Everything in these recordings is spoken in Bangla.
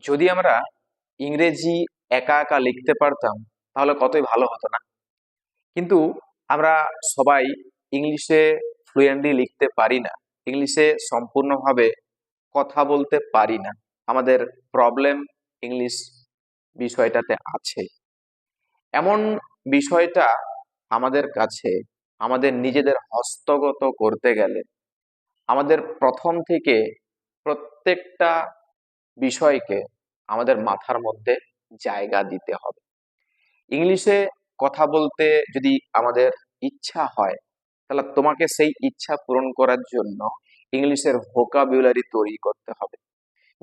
যদি আমরা ইংরেজি একা একা লিখতে পারতাম তাহলে কতই ভালো হতো না? কিন্তু আমরা সবাই ইংলিশে ফ্লুয়েন্টলি লিখতে পারি না, ইংলিশে সম্পূর্ণভাবে কথা বলতে পারি না। আমাদের প্রবলেম ইংলিশ বিষয়টাতে আছে। এমন বিষয়টা আমাদের কাছে আমাদের নিজেদের হস্তগত করতে গেলে আমাদের প্রথম থেকে প্রত্যেকটা বিষয়কে আমাদের মাথার মধ্যে জায়গা দিতে হবে। ইংলিশে কথা বলতে যদি আমাদের ইচ্ছা হয়, তাহলে তোমাকে সেই ইচ্ছা পূরণ করার জন্য ইংলিশের ভোকাবুলারি তৈরি করতে হবে।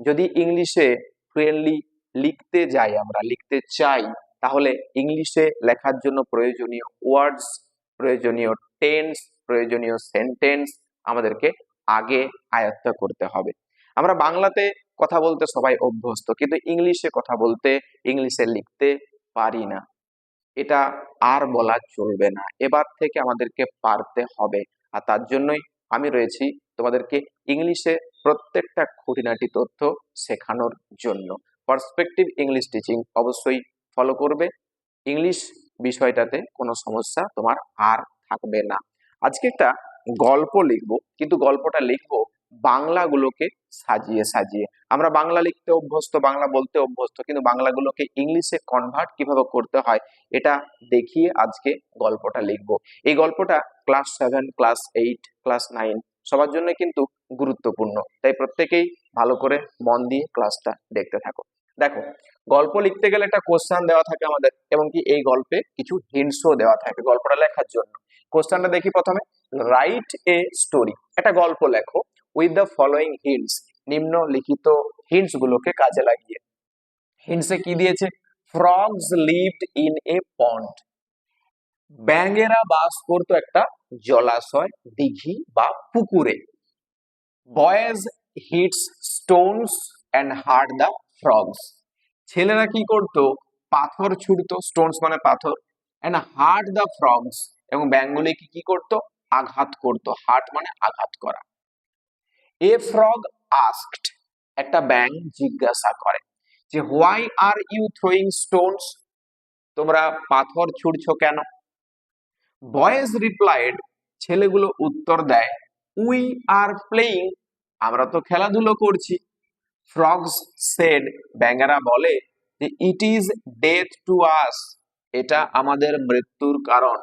যদি ইংলিশে ফ্লুয়েন্টলি লিখতে যাই, আমরা লিখতে চাই, তাহলে ইংলিশে লেখার জন্য প্রয়োজনীয় ওয়ার্ডস, প্রয়োজনীয় টেন্স, প্রয়োজনীয় সেন্টেন্স আমাদেরকে আগে আয়ত্ত করতে হবে। আমরা বাংলাতে কথা বলতে সবাই অভ্যস্ত, কিন্তু ইংলিশে কথা বলতে, ইংলিশে লিখতে পারি না। এটা আর বলা চলবে না, এবার থেকে আমাদেরকে পারতে হবে। আর তার জন্যই আমি রয়েছি তোমাদেরকে ইংলিশে প্রত্যেকটা খুঁটিনাটি তথ্য শেখানোর জন্য। পার্সপেক্টিভ ইংলিশ টিচিং অবশ্যই ফলো করবে। ইংলিশ বিষয়টাতে কোনো সমস্যা তোমার আর থাকবে না। আজকে একটা গল্প লিখবো, কিন্তু গল্পটা লিখবো বাংলাগুলোকে সাজিয়ে সাজিয়ে। আমরা বাংলা লিখতে অভ্যস্ত, বাংলা বলতে অভ্যস্ত, কিন্তু বাংলাগুলোকে ইংলিশে কনভার্ট কিভাবে করতে হয় এটা দেখিয়ে আজকে গল্পটা লিখবো। এই গল্পটা ক্লাস 7, ক্লাস 8, ক্লাস 9 সবার জন্য কিন্তু গুরুত্বপূর্ণ, তাই প্রত্যেকেই ভালো করে মন দিয়ে ক্লাসটা দেখতে থাকো। দেখো, গল্প লিখতে গেলে একটা কোশ্চেন দেওয়া থাকে আমাদের, এবং কি এই গল্পে কিছু হিন্টসও দেওয়া থাকে গল্পটা লেখার জন্য। কোশ্চেনটা দেখি প্রথমে, রাইট এ স্টোরি, একটা গল্প লেখো উইথ দ্য ফলোয়িং হিন্টস, নিম্নলিখিত হিন্টস গুলোকে কাজে লাগিয়ে। হিন্টসে কি দিয়েছে? Frogs lived in a pond, ব্যাঙেরা বাস করতো একটা জলাশয়, দিঘি বা পুকুরে। Boys hits stones and hurt the frogs, ছেলেরা কি করতো? পাথর ছুড়তো, স্টোনস মানে পাথর, অ্যান্ড হার্ট দ্য ফ্রগস, এবং ব্যাঙগুলিকে কি করতো? আঘাত করতো। হার্ট মানে আঘাত করা। এ ফ্রগ আস্কড, একটা ব্যাঙ জিজ্ঞাসা করে যে why are you throwing stones, তোমরা পাথর ছুড়ছো কেন? বয়েজ রিপ্লাইড, ছেলেগুলো উত্তর দেয়, উই আর প্লেইং, আমরা তো খেলাধুলো করছি। ফ্রগস সেড, ব্যাঙেরা বলে যে it is death to us, এটা আমাদের মৃত্যুর কারণ।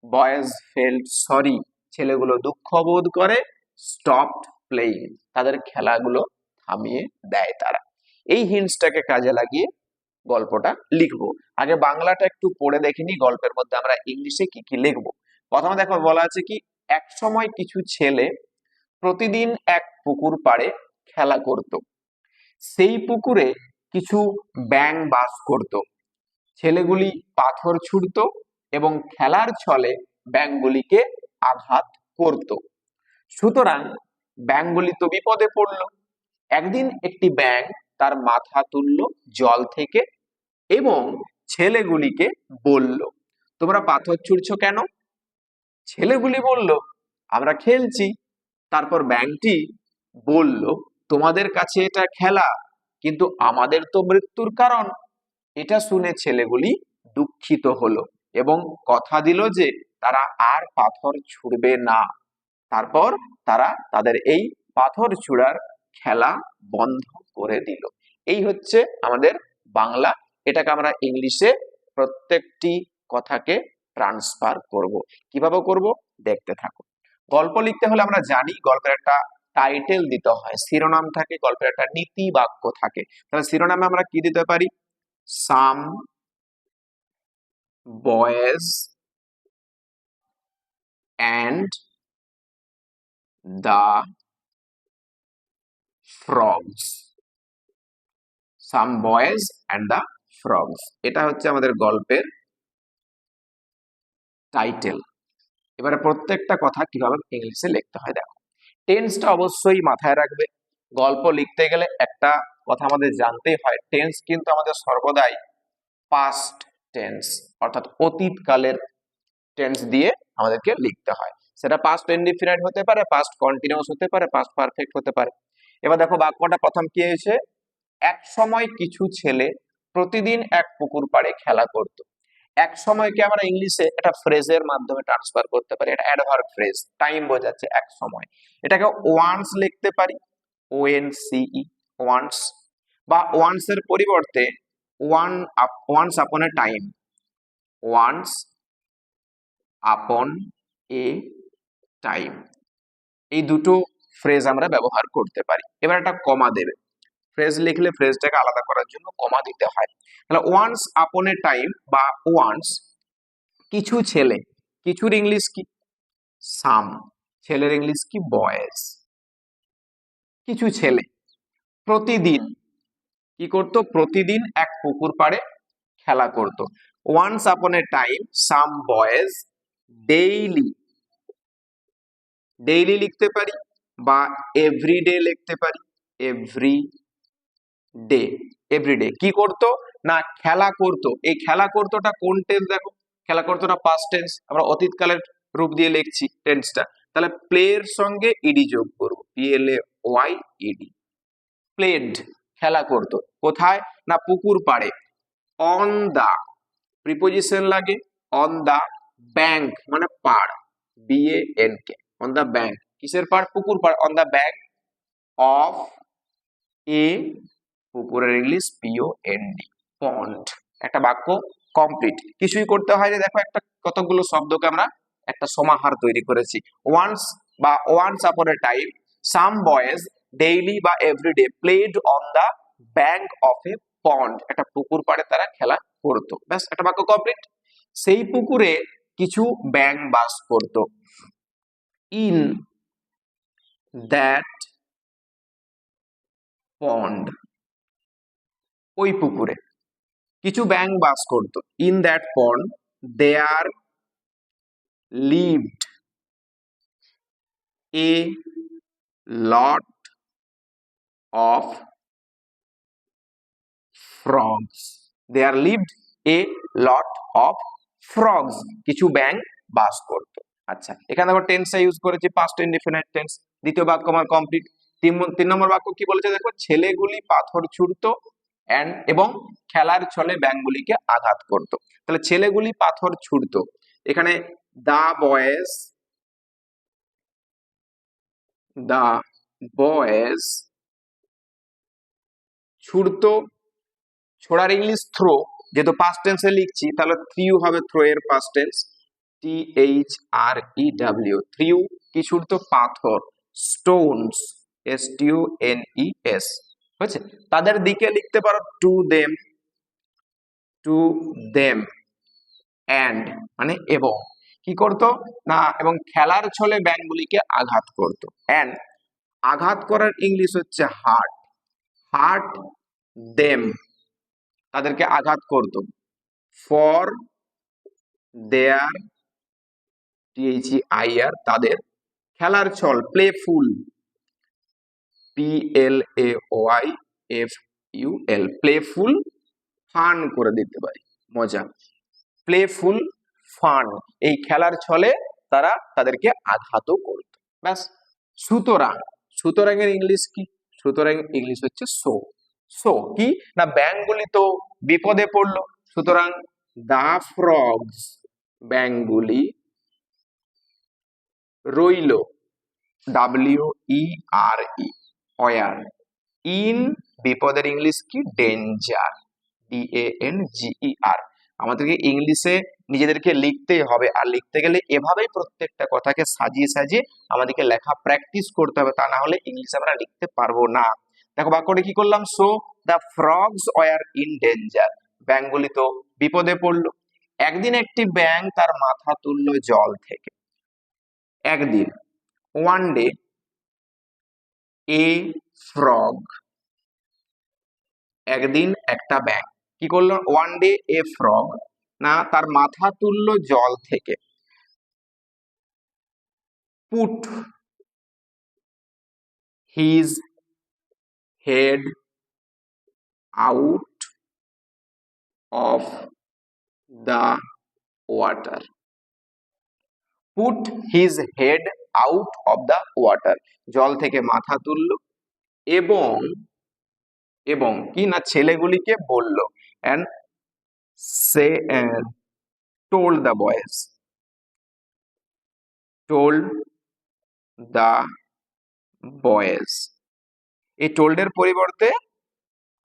বয়েজ ফেল্ট সরি, ছেলেগুলো দুঃখ বোধ করে। স্টপড প্লেইং, তাদের খেলাগুলো থামিয়ে দেয় তারা। এই হিন্টসটাকে কাজে লাগিয়ে গল্পটা লিখবো। আগে বাংলাটা একটু পড়ে দেখিনি, গল্পের মধ্যে আমরা ইংলিশে কি কি লিখবো। প্রথমে দেখো বলা আছে কি, এক সময় কিছু ছেলে প্রতিদিন এক পুকুর পাড়ে খেলা করত। সেই পুকুরে কিছু ব্যাঙ বাস করত। ছেলেগুলি পাথর ছুড়তো এবং খেলার ছলে ব্যাঙগুলিকে আঘাত করত। সুতরাং ব্যাঙগুলি তো বিপদে পড়লো। একদিন একটি ব্যাঙ তার মাথা তুললো জল থেকে এবং ছেলেগুলিকে বলল, তোমরা পাথর ছুড়ছো কেন? ছেলেগুলি বলল, আমরা খেলছি। তারপর ব্যাঙটি বলল, তোমাদের কাছে এটা খেলা, কিন্তু আমাদের তো মৃত্যুর কারণ। এটা শুনে ছেলেগুলি দুঃখিত হলো এবং কথা দিল যে তারা আর পাথর ছুড়বে না। তারপর তারা তাদের এই পাথর ছুড়ার খেলা বন্ধ করে দিল। এই হচ্ছে আমাদের বাংলা। এটাকে আমরা ইংলিশে প্রত্যেকটি কথাকে ট্রান্সফার করব। কিভাবে করব দেখতে থাকো। গল্প লিখতে হলে আমরা জানি গল্পের একটা টাইটেল দিতে হয়, শিরোনাম থাকে, গল্পের একটা নীতি বাক্য থাকে। তাহলে শিরোনামে আমরা কি দিতে পারি? Some boys and the frogs, some boys and the frogs, এটা হচ্ছে আমাদের গল্পের টাইটেল। এবারে প্রত্যেকটা কথা কিভাবে ইংলিশে লিখতে হয় দেখো। টেন্সটা অবশ্যই মাথায় রাখবে। গল্প লিখতে গেলে একটা কথা আমাদের জানতেই হয়, টেন্স কিন্তু আমাদের সর্বদাই পাস্ট টেন্স, অর্থাৎ অতীত কালের টেন্স দিয়ে আমাদেরকে লিখতে হয়। সেটা পাস্ট ইনডিফিনিট হতে পারে, পাস্ট কন্টিনিউয়াস হতে পারে, পাস্ট পারফেক্ট হতে পারে। এবার দেখো বাক্যটা প্রথম কি হয়েছে, এক সময় কিছু ছেলে প্রতিদিন এক পুকুর পাড়ে খেলা করত। এক সময়কে আমরা ইংলিশে একটা ফ্রেজের মাধ্যমে ট্রান্সফার করতে পারি, এটা অ্যাডভার্ব ফ্রেজ, টাইম বোঝাচ্ছে এক সময়। এটাকে ওয়ান্স লিখতে পারি, ONCE, ওয়ান্স, বা ওয়ান্স এর পরিবর্তে once upon a time, once upon a time, এই দুটো ফ্রেজ আমরা ব্যবহার করতে পারি। এবার একটা কমা দেবে, ফ্রেজ লিখলে ফ্রেজটাকে আলাদা করার জন্য কমা দিতে হয়। তাহলে ওয়ান্স আপন এ টাইম বা ওয়ান্স, কিছু ছেলে, কিছুর ইংলিশ কি? সাম, ছেলের ইংলিশ কি? বয়েজ। কিছু ছেলে প্রতিদিন কি করত? প্রতিদিন এক পুকুর পাড়ে খেলা করত। Once upon a time some boys daily, daily লিখতে পারি বা এভরিডে লিখতে পারি, এভরি ডে। এভরিডে কি করতো? না খেলা করতো। এই খেলা করতোটা কোন টেন্স? দেখো, খেলা করতোটা পাস্ট টেন্স, আমরা অতীতকালের রূপ দিয়ে লিখছি টেন্সটা। তাহলে প্লে এর সঙ্গে ইডি যোগ করবো, PLAYED, প্লেড, খেলা করতো। কোথায়? না পুকুর পাড়ে। অন দা, প্রিপোজিশন লাগে, অন দা ব্যাংক মানে পাড়, BANK, অন দা ব্যাংক, কিসের পাড়? পুকুর পাড়, অন দা ব্যাংক অফ এ, পুকুরের ইংলিশ POND, পন্ড। একটা বাক্য কমপ্লিট, কিছুই করতে হয় না। দেখো একটা কতগুলো শব্দকে আমরা একটা সমাহার তৈরি করেছি। ওয়ান্স বা once upon a time some boys daily বা everyday played on the bank of a pond, একটা পুকুর পাড়ে তারা খেলা করতো। ব্যাস, একটা বাক্য কমপ্লিট। সেই পুকুরে কিছু ব্যাঙ বাস করত। ইন দ্যাট পন্ড, ওই পুকুরে কিছু ব্যাঙ বাস করত। In that pond there lived a lot of frogs, there lived a lot of frogs, কিছু ব্যাঙ বাস করত। আচ্ছা, এখানে আবার টেন্সটা ইউজ করেছি, পাস্ট ইনডিফিনিট টেন্স। দ্বিতীয় বাক্য আমার কমপ্লিট। তিন নম্বর বাক্য কি বলেছে দেখো, ছেলেগুলি পাথর ছুঁড়তো এবং খেলার ছলে ব্যাঙগুলিকে আঘাত করত। তাহলে ছেলেগুলি পাথর ছুঁড়তো, এখানে দা বয়েজ ছুঁড়তো, ছোড়ার ইংলিশ থ্রো, যেহেতু পাস্ট টেন্সে লিখছি তাহলে থ্রিউ হবে, থ্রো এর পাস্ট টেন্স THREW, থ্রিউ। কি ছুঁড়তো? পাথর। স্টোনস, STONES, হয়েছে। তাদের দিকে লিখতে পারো to them, to them, and মানে এবং। কি করতো? না এবং খেলার ছলে ব্যাঙগুলিকে আঘাত করতো। অ্যান্ড আঘাত করার ইংলিশ হচ্ছে হার্ট, হার্ট দেম, তাদেরকে আঘাত করত। ফর দেয়ার, THEIR, তাদের খেলার ছল, প্লেফুল, PLAOYFUL, প্লেফুল, ফান করে দিতে পারি, মজা, প্লেফুল ফান, এই খেলার ছলে তারা তাদেরকে আঘাতও করত। ব্যাস। সুতরাং, সুতরাং এর ইংলিশ কি? সুতরাং ইংলিশ হচ্ছে সো। সো কি না ব্যাঙগুলি তো বিপদে পড়লো, সুতরাং দা ফ্রগস, ব্যাঙগুলি রইল, WERE, অয়ার, ইন, বিপদের ইংলিশ কি? Danger, DANGER। আমাদেরকে ইংলিশে নিজেদেরকে লিখতেই হবে, আর লিখতে গেলে এভাবেই প্রত্যেকটা কথাকে সাজিয়ে সাজিয়ে আমাদেরকে লেখা প্র্যাকটিস করতে হবে, তা না হলে ইংলিশে আমরা লিখতে পারবো না। দেখো বাক্যটা কি করলাম, so the frogs were in danger, ব্যাঙগুলি তো বিপদে পড়লো। একদিন একটি ব্যাঙ তার মাথা তুললো জল থেকে। একদিন, ওয়ান ডে, এ ফ্রগ, একদিন একটা ব্যাঙ কি করলো? ওয়ান ডে এ ফ্রগ, না তার মাথা তুললো জল থেকে। Put his head out of the water, put his head out of the water, জল থেকে মাথা তুললো এবং এবং কি না ছেলেগুলিকে বলল, and say told the boys, told the boys। এই told এর পরিবর্তে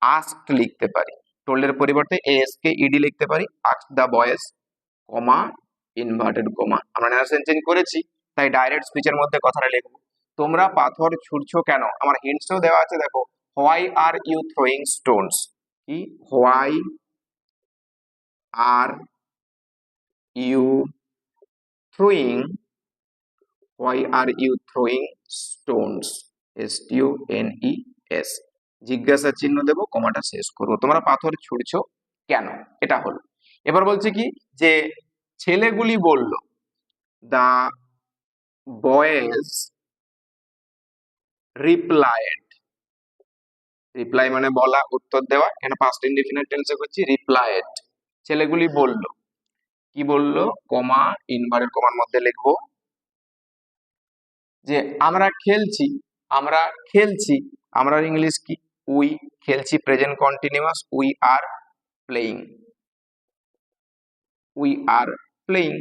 asked লিখতে পারি, told এর পরিবর্তে ask ed লিখতে পারি, asked the boys, comma inverted কমা। আমরা নারেশন চেঞ্জ করেছি, তাই ডাইরেক্ট স্পিচের মধ্যে কথাটা লিখবো, তোমরা পাথর ছুড়ছো কেন। আমার হিন্টসও দেওয়া আছে, দেখো, why are you throwing stones, কি why are you throwing, why are you throwing stones, STONES, জিজ্ঞাসা চিহ্ন দেবো, কমাটা শেষ করবো, তোমরা পাথর ছুড়ছো কেন, এটা হলো। এবার বলছে কি যে ছেলেগুলি বলল, the boys replied, রিপ্লাই মানে বলা, উত্তর দেওয়া, এখানে পাস্ট ইনডিফিনিট টেন্সে করছি, রিপ্লাইড, ছেলেগুলি বলল, কি বলল, কমা ইনভার্টেড কমার মধ্যে লিখবো যে আমরা খেলছি, আমরা খেলছি, আমরা ইংলিশ কি উই, খেলছি present continuous, we are playing, we are playing.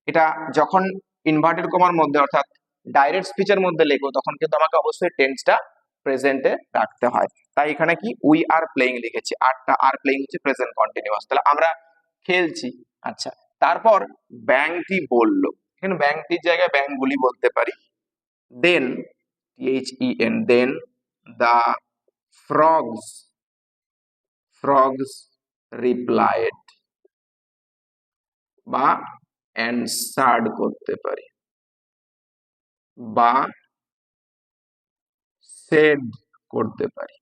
এটা যখন ইনভার্টেড কমার মধ্যে অর্থাৎ ডাইরেক্ট স্পিচের মধ্যে লিখবো তখন কিন্তু আমাকে অবশ্যই টেন্সটা প্রেজেন্টে রাখতে হয়, তাই এখানে কি উই আর প্লেইং লিখেছি, আরটা আর প্লেইং হচ্ছে প্রেজেন্ট কন্টিনিউয়াস, তাহলে আমরা খেলছি। আচ্ছা, তারপর ব্যাংকটি বলল, এখানে ব্যাংকটির জায়গায় ব্যাংকগুলি বলতে পারি, দেন THEN, then the frogs, frogs replied, বা অ্যানসার্ড করতে পারি, বা সেড করতে পারি।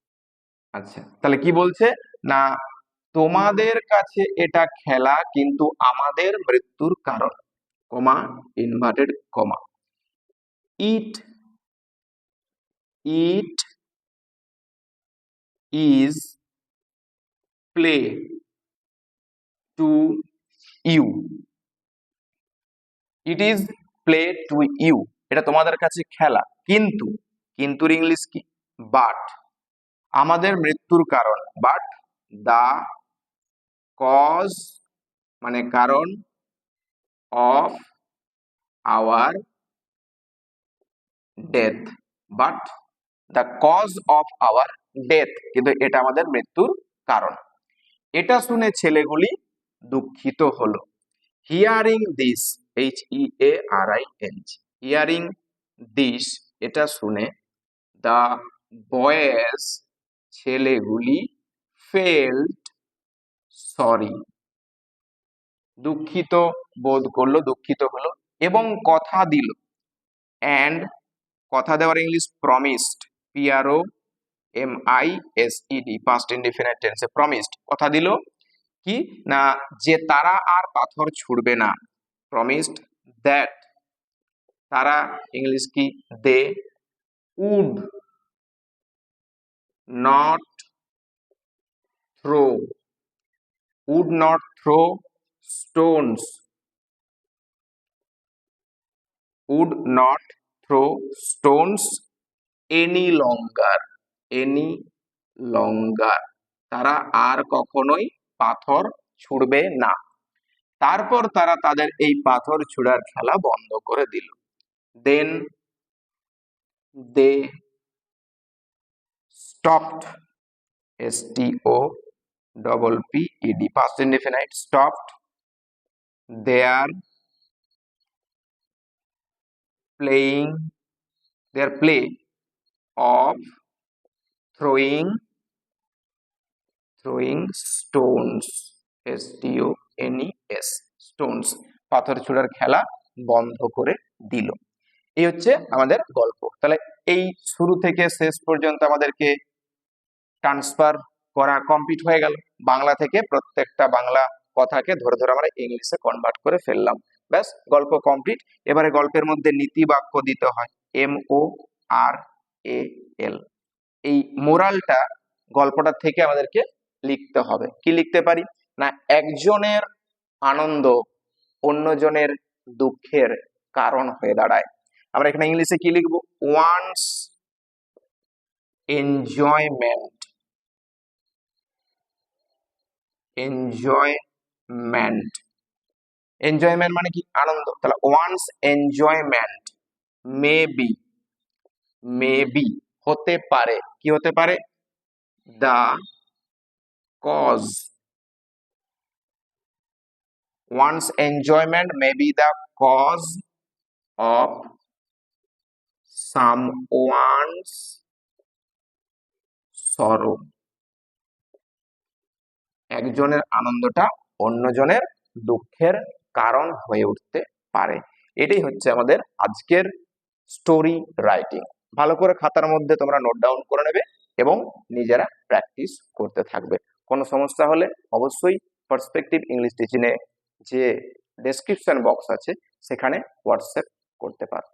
আচ্ছা, তাহলে কি বলছে না, তোমাদের কাছে এটা খেলা কিন্তু আমাদের মৃত্যুর কারণ, comma inverted comma, it it is play to you, it is play to you, এটা তোমাদের কাছে খেলা, কিন্তু, কিন্তুর ইংলিশ কি, বাট, আমাদের মৃত্যুর কারণ, বাট দা কজ মানে কারণ, of our death, but the cause of our death, কিন্তু এটা আমাদের মৃত্যুর কারণ। এটা শুনে ছেলেগুলি দুঃখিত হলো, hearing this, HEARING, hearing this, এটা শুনে, দ্য বয়েজ, ছেলেগুলি, ফেল্ট সরি, দুঃখিত বোধ করলো, দুঃখিত হলো, এবং কথা দিল, অ্যান্ড কথা দেওয়ার English promised, PROMISED, past indefinite টেন্সে প্রমিসড, কথা দিল কি না যে তারা আর পাথর ছুড়বে না, প্রমিসড দ্যাট, তারা ইংলিশ কি they would not throw, would not throw stones, would not throw stones any longer, any longer, তারা আর কখনোই পাথর ছুড়বে না। তারপর তারা তাদের এই পাথর ছোড়ার খেলা বন্ধ করে দিল, then they stopped, STOPPED, past indefinite, stopped their playing, their play of throwing stones, STONES, stones, পাথর ছোড়ার খেলা বন্ধ করে দিল। এই হচ্ছে আমাদের গল্প। তাহলে এই শুরু থেকে শেষ পর্যন্ত আমাদেরকে ট্রান্সফার করা কমপ্লিট হয়ে গেল, বাংলা থেকে প্রত্যেকটা বাংলা কথাকে ধরে ধরে আমরা ইংলিশে কনভার্ট করে ফেললাম, ব্যাস গল্প কমপ্লিট। এবারে গল্পের মধ্যে নীতি বাক্য দিতে হয়, MORAL, এই মোরালটা গল্পটা থেকে আমাদেরকে লিখতে হবে। কি লিখতে পারি না, একজনের আনন্দ অন্যজনের দুঃখের কারণ হয়ে দাঁড়ায়। আমরা এখানে ইংলিশে কি লিখবো, ওয়ান্স এনজয়মেন্ট এনজয়মেন্ট। এনজয়মেন্ট মানে কি? আনন্দ। তাহলে ওয়ান্স এনজয়মেন্ট মে বি হতে পারে। কি হতে পারে? The cause, once enjoyment may be the cause of someone's sorrow. একজনের আনন্দটা অন্যজনের দুঃখের কারণ হয়ে উঠতে পারে। এটাই হচ্ছে আমাদের আজকের স্টোরি রাইটিং। ভালো করে খাতার মধ্যে তোমরা নোট ডাউন করে নেবে এবং নিজেরা প্র্যাকটিস করতে থাকবে। কোনো সমস্যা হলে অবশ্যই পার্সপেক্টিভ ইংলিশ টিচিংয়ে যে ডেসক্রিপশন বক্স আছে সেখানে হোয়াটসঅ্যাপ করতে পারো।